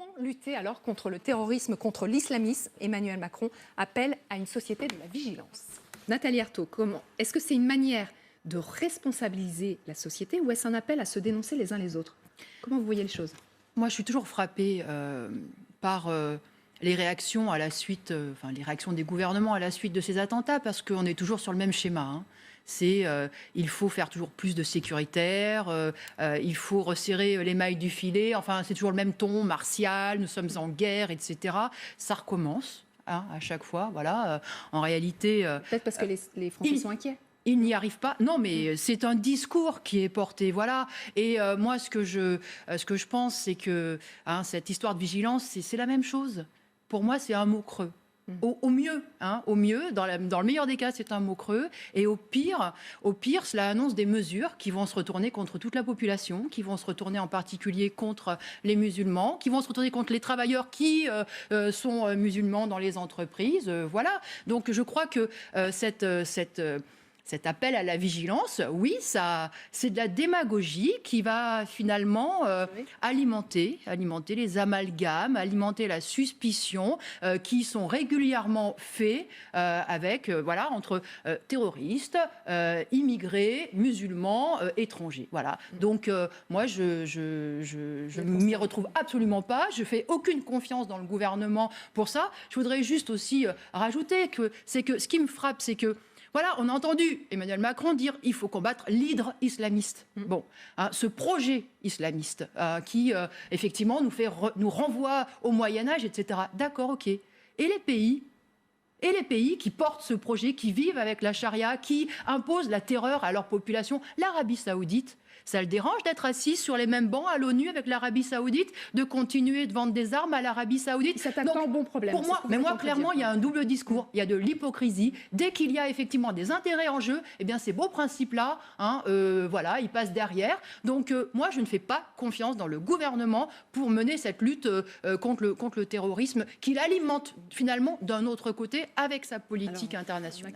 Comment lutter alors contre le terrorisme, contre l'islamisme? Emmanuel Macron appelle à une société de la vigilance. Nathalie Arthaud, comment? Est-ce que c'est une manière de responsabiliser la société ou est-ce un appel à se dénoncer les uns les autres? Comment vous voyez les choses? Moi, je suis toujours frappée par les réactions à la suite, les réactions des gouvernements à la suite de ces attentats, parce qu'on est toujours sur le même schéma. Hein. C'est il faut faire toujours plus de sécuritaire, il faut resserrer les mailles du filet. Enfin, c'est toujours le même ton martial. Nous sommes en guerre, etc. Ça recommence hein, à chaque fois. Voilà. En réalité, peut-être parce que les Français sont inquiets. Il n'y arrive pas. Non, mais c'est un discours qui est porté, voilà. Et moi, ce que je pense, c'est que cette histoire de vigilance, c'est la même chose. Pour moi, c'est un mot creux. Au mieux, dans le meilleur des cas, c'est un mot creux. Et au pire, cela annonce des mesures qui vont se retourner contre toute la population, qui vont se retourner en particulier contre les musulmans, qui vont se retourner contre les travailleurs qui sont musulmans dans les entreprises. Voilà. Donc, je crois que cet appel à la vigilance, oui, c'est de la démagogie qui va finalement alimenter les amalgames, alimenter la suspicion qui sont régulièrement faits entre terroristes, immigrés, musulmans, étrangers. Voilà. Donc moi, je m'y retrouve absolument pas. Je fais aucune confiance dans le gouvernement pour ça. Je voudrais juste aussi rajouter que ce qui me frappe, c'est que voilà, on a entendu Emmanuel Macron dire qu'il faut combattre l'hydre islamiste. Bon, ce projet islamiste qui, effectivement, nous renvoie au Moyen-Âge, etc. D'accord, ok. Et les pays qui portent ce projet, qui vivent avec la charia, qui imposent la terreur à leur population, l'Arabie saoudite, ça le dérange d'être assis sur les mêmes bancs à l'ONU avec l'Arabie saoudite, de continuer de vendre des armes à l'Arabie saoudite? C'est un bon problème. Pour moi, clairement, il y a un double discours. Il y a de l'hypocrisie. Dès qu'il y a effectivement des intérêts en jeu, eh bien, ces beaux principes-là, ils passent derrière. Donc, moi, je ne fais pas confiance dans le gouvernement pour mener cette lutte contre le terrorisme qu'il alimente finalement d'un autre côté avec sa politique internationale.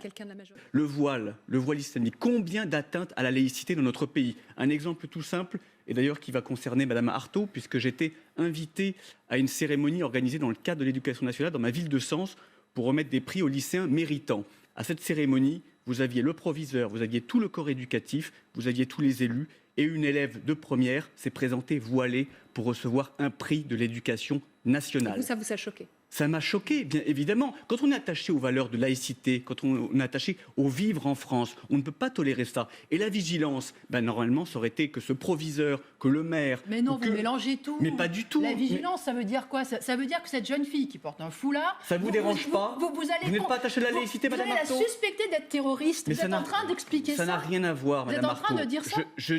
Le voile islamique, combien d'atteintes à la laïcité dans notre pays? Un exemple tout simple, et d'ailleurs qui va concerner Madame Arthaud, puisque j'étais invité à une cérémonie organisée dans le cadre de l'éducation nationale dans ma ville de Sens pour remettre des prix aux lycéens méritants. À cette cérémonie, vous aviez le proviseur, vous aviez tout le corps éducatif, vous aviez tous les élus, et une élève de première s'est présentée voilée pour recevoir un prix de l'éducation nationale. Ça vous a choqué? Ça m'a choqué, bien évidemment. Quand on est attaché aux valeurs de laïcité, quand on est attaché au vivre en France, on ne peut pas tolérer ça. Et la vigilance, normalement, ça aurait été que ce proviseur, que le maire... Mais non, vous mélangez tout. Mais pas du tout. La vigilance, ça veut dire quoi? Ça veut dire que cette jeune fille qui porte un foulard... Ça ne vous dérange pas? Vous n'êtes pas attaché à la laïcité, Madame Arthaud? Vous allez la suspecter d'être terroriste. Vous êtes en train d'expliquer ça. Ça n'a rien à voir, Madame Arthaud. Vous êtes en train de dire ça? Je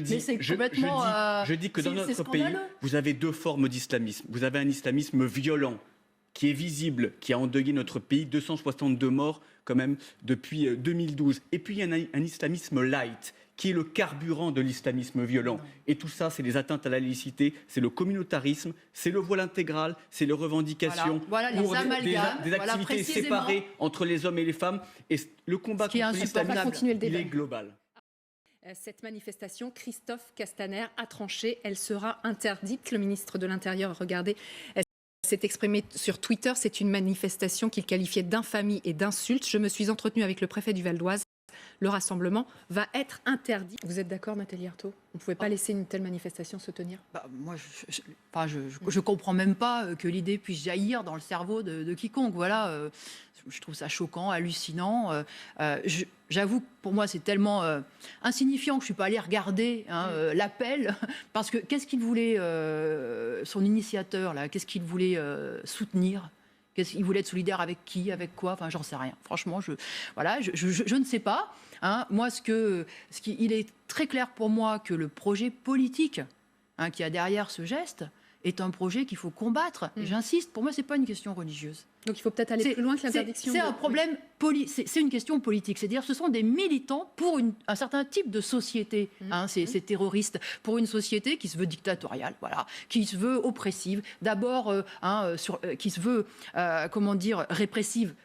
dis que dans notre pays, vous avez deux formes d'islamisme. Vous avez un islamisme violent, qui est visible, qui a endeuillé notre pays, 262 morts quand même depuis 2012. Et puis il y a un islamisme light, qui est le carburant de l'islamisme violent. Et tout ça, c'est des atteintes à la laïcité, c'est le communautarisme, c'est le voile intégral, c'est les revendications voilà, pour des activités séparées entre les hommes et les femmes. Et le combat contre l'islamisme, il est global. Cette manifestation, Christophe Castaner a tranché, elle sera interdite. Le ministre de l'Intérieur, regardez, s'est exprimé sur Twitter. C'est une manifestation qu'il qualifiait d'infamie et d'insulte. Je me suis entretenue avec le préfet du Val-d'Oise. Le rassemblement va être interdit. Vous êtes d'accord, Nathalie Arthaud? On ne pouvait pas laisser une telle manifestation se tenir? Moi, je comprends même pas que l'idée puisse jaillir dans le cerveau de quiconque. Voilà, je trouve ça choquant, hallucinant. J'avoue que pour moi, c'est tellement insignifiant que je ne suis pas allée regarder l'appel. Parce que qu'est-ce qu'il voulait, son initiateur, là, qu'est-ce qu'il voulait soutenir? Il voulait être solidaire avec qui, avec quoi? Enfin, j'en sais rien. Franchement, je ne sais pas. Moi, il est très clair pour moi que le projet politique qui a derrière ce geste est un projet qu'il faut combattre. Et j'insiste, pour moi, ce n'est pas une question religieuse. Donc il faut peut-être aller plus loin que l'interdiction. C'est un problème, c'est une question politique. C'est-à-dire ce sont des militants pour un certain type de société, ces terroristes, pour une société qui se veut dictatoriale, voilà, qui se veut oppressive, d'abord qui se veut, répressive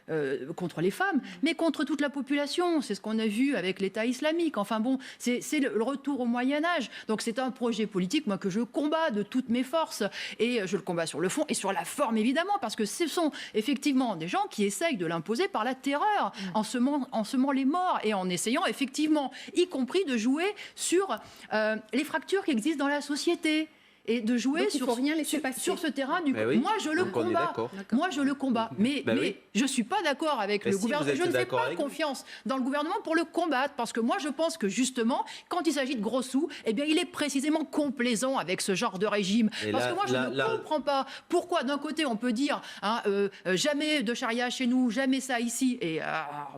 contre les femmes, mais contre toute la population. C'est ce qu'on a vu avec l'État islamique. Enfin bon, c'est le retour au Moyen-Âge. Donc c'est un projet politique, moi, que je combats de toutes mes forces. et je le combats sur le fond et sur la forme évidemment, parce que ce sont effectivement des gens qui essayent de l'imposer par la terreur, en semant les morts et en essayant effectivement, y compris de jouer sur les fractures qui existent dans la société. Et de jouer sur ce terrain du oui. Moi, je le Donc, on est combats. d'accord. Moi, je le combats. Mais oui. je ne suis pas d'accord avec le gouvernement. Je ne fais pas confiance dans le gouvernement pour le combattre. Parce que moi, je pense que justement, quand il s'agit de gros sous, eh bien, il est précisément complaisant avec ce genre de régime. Parce que moi, je ne comprends pas pourquoi, d'un côté, on peut dire jamais de charia chez nous, jamais ça ici. Et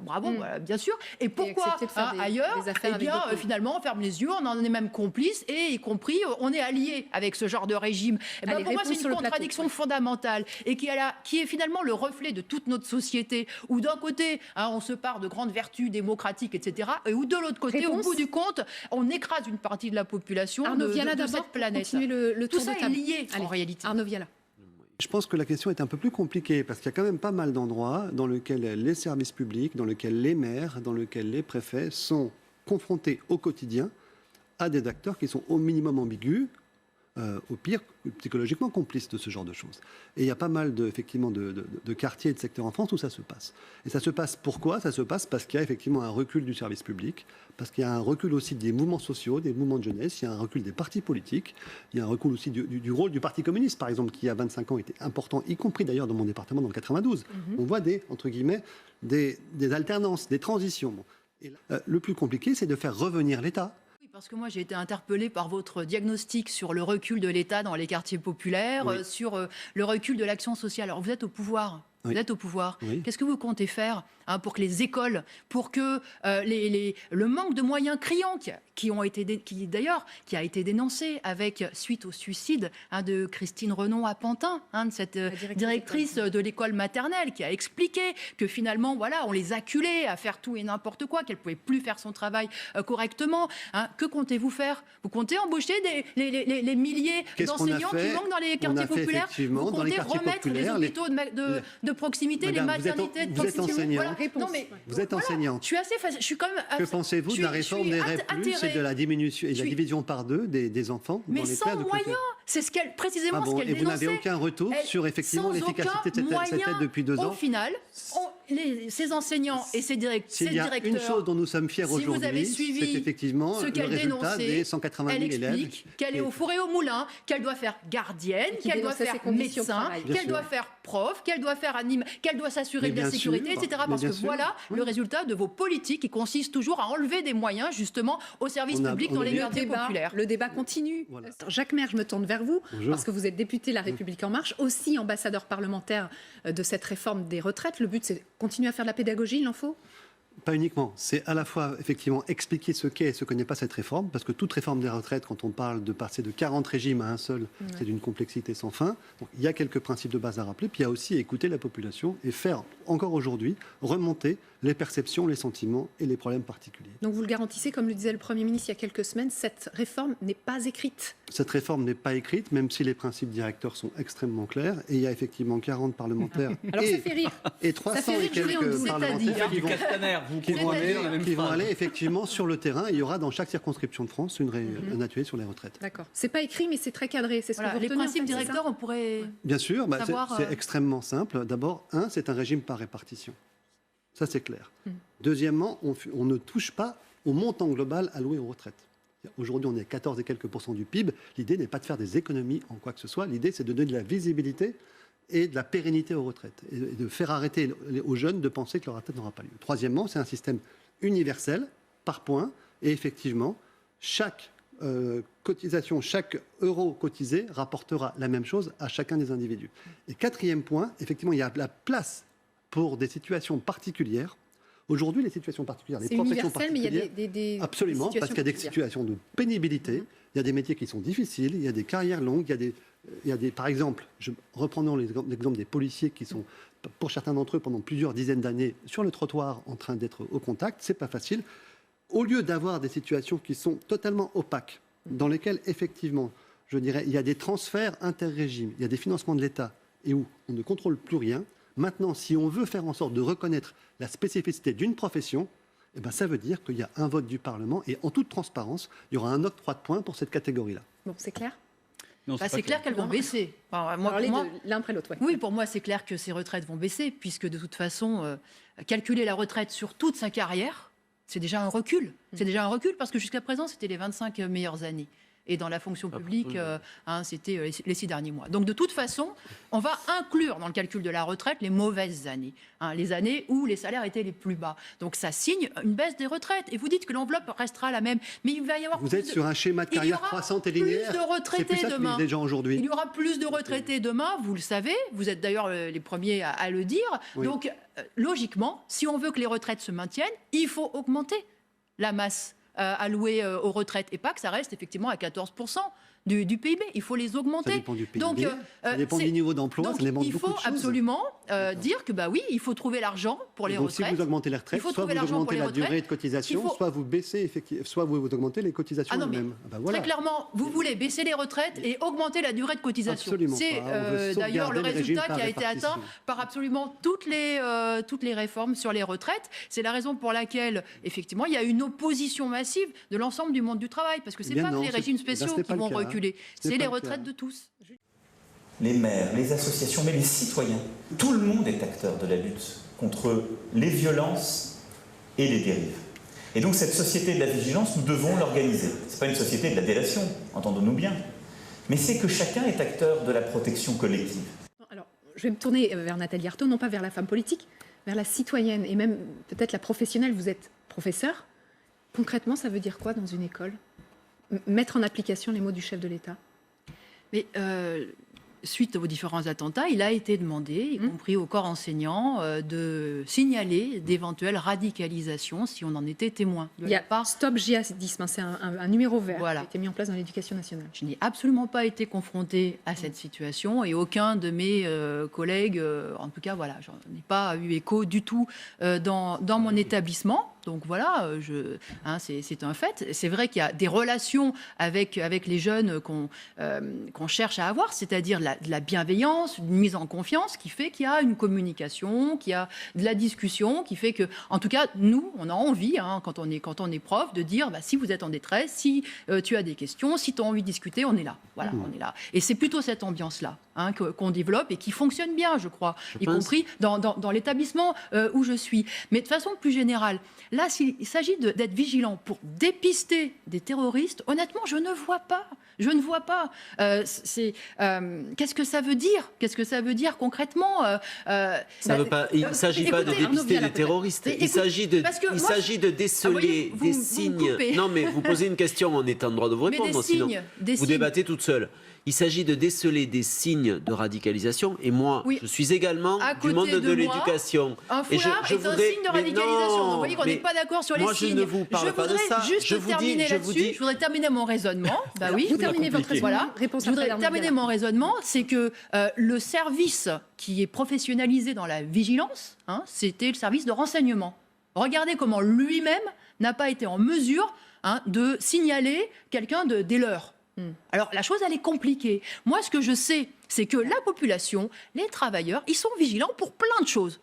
bravo, bien sûr. Et pourquoi ailleurs, eh bien, finalement, on ferme les yeux, on en est même complice, et y compris, on est alliés avec ce genre de régime. Eh ben, pour moi, c'est une contradiction fondamentale et qui est finalement le reflet de toute notre société, où d'un côté, on se part de grandes vertus démocratiques, etc., et où de l'autre côté, au bout du compte, on écrase une partie de la population de cette planète. Tout ça est lié, en réalité. Arnaud Viala. Je pense que la question est un peu plus compliquée parce qu'il y a quand même pas mal d'endroits dans lesquels les services publics, dans lesquels les maires, dans lesquels les préfets sont confrontés au quotidien à des acteurs qui sont au minimum ambigus, au pire, psychologiquement complices de ce genre de choses. Et il y a pas mal de quartiers et de secteurs en France où ça se passe. Et ça se passe pourquoi ? Ça se passe parce qu'il y a effectivement un recul du service public, parce qu'il y a un recul aussi des mouvements sociaux, des mouvements de jeunesse, il y a un recul des partis politiques, il y a un recul aussi du rôle du Parti communiste, par exemple, qui il y a 25 ans était important, y compris d'ailleurs dans mon département, dans le 92. On voit entre guillemets, des alternances, des transitions. Et là, le plus compliqué, c'est de faire revenir l'État. Parce que moi, j'ai été interpellée par votre diagnostic sur le recul de l'État dans les quartiers populaires, sur le recul de l'action sociale. Alors, vous êtes au pouvoir. Oui. Vous êtes au pouvoir. Oui. Qu'est-ce que vous comptez faire pour que les écoles, pour que le manque de moyens criants qui a été dénoncé suite au suicide de Christine Renon à Pantin, de cette directrice de l'école maternelle, qui a expliqué que finalement, voilà, on les acculait à faire tout et n'importe quoi, qu'elle ne pouvait plus faire son travail correctement. Que comptez-vous faire ? Vous comptez embaucher les milliers d'enseignants qui manquent dans les quartiers populaires ? Vous comptez remettre les hôpitaux de proximité, Madame, les maternités de vous êtes proximité. enseignante. Non, mais, vous êtes enseignante. Je suis assez je suis quand même. Que pensez-vous de la réforme des REP+, et de la diminution et la division par deux des enfants dans les mais classes sans de moyens. C'est précisément ce qu'elle et dénonçait. vous n'avez aucun retour sur effectivement l'efficacité de cette aide depuis 2 ans. Au final, ces enseignants et ces directeurs. S'il y a une chose dont nous sommes fiers aujourd'hui, c'est effectivement le résultat des 180 000 élèves. Elle explique qu'elle est au four et au moulin, qu'elle doit faire gardienne, qu'elle doit faire médecin, qu'elle doit faire prof, qu'elle doit faire qu'elle doit s'assurer de la sécurité, etc. Parce que voilà le résultat de vos politiques qui consistent toujours à enlever des moyens justement aux services publics dans les quartiers populaires. Le débat continue. Voilà. Jacques Maire, je me tourne vers vous, parce que vous êtes député La République En Marche, aussi ambassadeur parlementaire de cette réforme des retraites. Le but, c'est de continuer à faire de la pédagogie, il en faut ? Pas uniquement. C'est à la fois, effectivement, expliquer ce qu'est et ce que n'est pas cette réforme, parce que toute réforme des retraites, quand on parle de passer de 40 régimes à un seul, c'est d'une complexité sans fin. Donc, il y a quelques principes de base à rappeler, puis il y a aussi écouter la population et faire, encore aujourd'hui, remonter les perceptions, les sentiments et les problèmes particuliers. Donc vous le garantissez, comme le disait le Premier ministre il y a quelques semaines, cette réforme n'est pas écrite. Cette réforme n'est pas écrite, même si les principes directeurs sont extrêmement clairs. Et il y a effectivement 40 parlementaires Alors ça fait rire. Et 300 et quelques parlementaires qui vont aller effectivement sur le terrain. Il y aura dans chaque circonscription de France un atelier sur les retraites. D'accord. C'est pas écrit, mais c'est très cadré. C'est ce que vous les retenez, principes directeurs, on pourrait. Bien sûr, c'est extrêmement simple. D'abord, c'est un régime par répartition. Ça, c'est clair. Deuxièmement, on ne touche pas au montant global alloué aux retraites. Aujourd'hui, on est à 14 et quelques % du PIB. L'idée n'est pas de faire des économies en quoi que ce soit. L'idée, c'est de donner de la visibilité et de la pérennité aux retraites. Et de faire arrêter aux jeunes de penser que leur retraite n'aura pas lieu. Troisièmement, c'est un système universel, par point. Et effectivement, chaque cotisation, chaque euro cotisé rapportera la même chose à chacun des individus. Et quatrième point, effectivement, il y a la place pour des situations particulières. Aujourd'hui, les situations particulières, les professions particulières, mais il y a des absolument, parce qu'il y a des situations de pénibilité, il y a des métiers qui sont difficiles, il y a des carrières longues, il y a des par exemple, reprenons l'exemple des policiers qui sont, pour certains d'entre eux, pendant plusieurs dizaines d'années sur le trottoir en train d'être au contact, c'est pas facile. Au lieu d'avoir des situations qui sont totalement opaques, dans lesquelles effectivement, je dirais, il y a des transferts interrégimes, il y a des financements de l'État et où on ne contrôle plus rien. Maintenant, si on veut faire en sorte de reconnaître la spécificité d'une profession, eh ben, ça veut dire qu'il y a un vote du Parlement et en toute transparence, il y aura un octroi de points pour cette catégorie-là. Bon, c'est clair ? Non, Bah, pas c'est clair qu'elles vont Non. baisser. Enfin, moi, Parler pour moi- de l'un après l'autre, ouais. Oui, pour moi, c'est clair que ces retraites vont baisser, puisque de toute façon, calculer la retraite sur toute sa carrière, c'est déjà un recul. C'est déjà un recul, parce que jusqu'à présent, c'était les 25 meilleures années. Et dans la fonction publique, c'était les 6 derniers mois. Donc, de toute façon, on va inclure dans le calcul de la retraite les mauvaises années, les années où les salaires étaient les plus bas. Donc, ça signe une baisse des retraites. Et vous dites que l'enveloppe restera la même. Mais il va y avoir Vous plus êtes sur un schéma de il y carrière aura croissante et plus linéaire. de C'est plus retraités ça que demain. disent les gens aujourd'hui. Il y aura plus de retraités demain, vous le savez. Vous êtes d'ailleurs les premiers à le dire. Oui. Donc, logiquement, si on veut que les retraites se maintiennent, il faut augmenter la masse allouée aux retraites et pas que ça reste effectivement à 14% du PIB. Il faut les augmenter. Ça dépend du PIB, Donc, ça dépend du niveau d'emploi, donc, ça dépend de il beaucoup faut de choses. absolument dire que oui, il faut trouver l'argent pour les Donc, retraites. si vous augmentez les retraites, il faut soit trouver vous l'argent pour augmentez les la retraites. durée de cotisation, Il faut- soit vous baissez, soit vous augmentez les cotisations Ah non, mais elles-mêmes. Ben voilà. Très clairement, vous voulez baisser les retraites et augmenter la durée de cotisation. Absolument C'est pas. On veut d'ailleurs le sauvegarder les résultat régimes qui a par été atteint répartition. par absolument toutes les réformes sur les retraites. C'est la raison pour laquelle, effectivement, il y a une opposition massive de l'ensemble du monde du travail, parce que ce Eh n'est bien pas non, les régimes ce spéciaux n'est qui pas le vont cas. reculer, Ce n'est c'est pas les le retraites cas. de tous. Les maires, les associations, mais les citoyens. Tout le monde est acteur de la lutte contre les violences et les dérives. Et donc cette société de la vigilance, nous devons l'organiser. Ce n'est pas une société de la délation, entendons-nous bien, mais c'est que chacun est acteur de la protection collective. Alors, je vais me tourner vers Nathalie Arthaud, non pas vers la femme politique, vers la citoyenne et même peut-être la professionnelle. Vous êtes professeur. Concrètement, ça veut dire quoi dans une école ? Mettre en application les mots du chef de l'État ? Mais suite aux différents attentats, il a été demandé, y compris au corps enseignant, de signaler d'éventuelles radicalisations si on en était témoin. Il y a Stop Djihadisme, hein, c'est un numéro vert Voilà. qui a été mis en place dans l'éducation nationale. Je n'ai absolument pas été confrontée à cette situation et aucun de mes collègues, en tout cas, voilà, j'en ai pas eu écho du tout dans mon établissement. Donc voilà, c'est un fait. C'est vrai qu'il y a des relations avec les jeunes qu'on cherche à avoir, c'est-à-dire de la bienveillance, une mise en confiance qui fait qu'il y a une communication, qu'il y a de la discussion, qui fait que, en tout cas, nous, on a envie, quand on est prof, de dire si vous êtes en détresse, si tu as des questions, si tu as envie de discuter, on est là. Voilà, on est là. Et c'est plutôt cette ambiance-là qu'on développe et qui fonctionne bien, je crois, compris dans l'établissement où je suis. Mais de façon plus générale, là, s'il s'agit d'être vigilant pour dépister des terroristes, honnêtement, je ne vois pas. Je ne vois pas. Qu'est-ce que ça veut dire ? Qu'est-ce que ça veut dire concrètement Il ne s'agit pas de écoutez, Arnaud dépister Viala, des terroristes. peut-être. Il s'agit de, parce que il moi, s'agit de déceler voyez, vous des me signes. coupez. Non, mais vous posez une question, on est en droit de vous Mais répondre. des Sinon, signes, vous débattez toute seule. Il s'agit de déceler des signes de radicalisation. Et moi, Oui. je suis également À du côté monde de de moi, l'éducation. Un Et foulard est un voudrais- signe de mais radicalisation. non, Vous voyez qu'on n'est mais pas d'accord sur les moi, signes. je ne vous parle pas de voudrais ça. juste Je vous dis- terminer je vous là-dessus. dis- Je voudrais terminer mon raisonnement. Bah oui. Vous terminez votre compliqué. raisonnement. Voilà. Réponse Je voudrais après d'Arnaud terminer Viala. mon raisonnement, c'est que le service qui est professionnalisé dans la vigilance, c'était le service de renseignement. Regardez comment lui-même n'a pas été en mesure de signaler quelqu'un des leurs. Alors la chose, elle est compliquée. Moi, ce que je sais, c'est que la population, les travailleurs, ils sont vigilants pour plein de choses.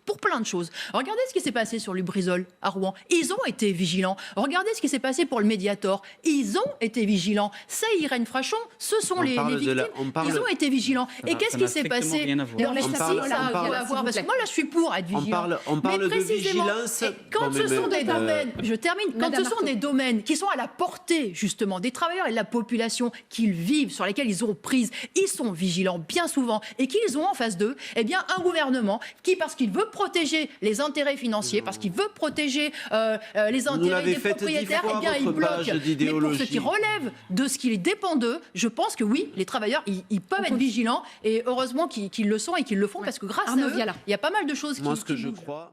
Regardez ce qui s'est passé sur Lubrizol à Rouen. Ils ont été vigilants. Regardez ce qui s'est passé pour le Mediator. Ils ont été vigilants. C'est Irène Frachon, ce sont les victimes. Ils ont été vigilants. Et qu'est-ce qui s'est passé rien à voir. Alors, On si, parle- ça a on parle- rien à voir. s'il vous Parce que plaît. moi, là, je suis pour être vigilant. On parle Mais de précisément, vigilance. et quand Bon, ce mais- sont des domaines, je termine, quand Madame ce sont Arthaud. des domaines qui sont à la portée, justement, des travailleurs et de la population qu'ils vivent, sur lesquels ils ont prise, ils sont vigilants bien souvent et qu'ils ont en face d'eux, eh bien, un gouvernement qui, parce qu'il veut protéger les intérêts financiers, parce qu'il veut protéger les intérêts l'avez des faite 10 propriétaires, fois, eh bien, il votre bloque. page Mais pour ce d'idéologie. qui relève de ce qui dépend d'eux, je pense que oui, les travailleurs, ils peuvent être vigilants et heureusement qu'ils le sont et qu'ils le font parce que grâce Arnaud à eux, Viala. il y a pas mal de choses Moi, qui ce que je bougent. crois.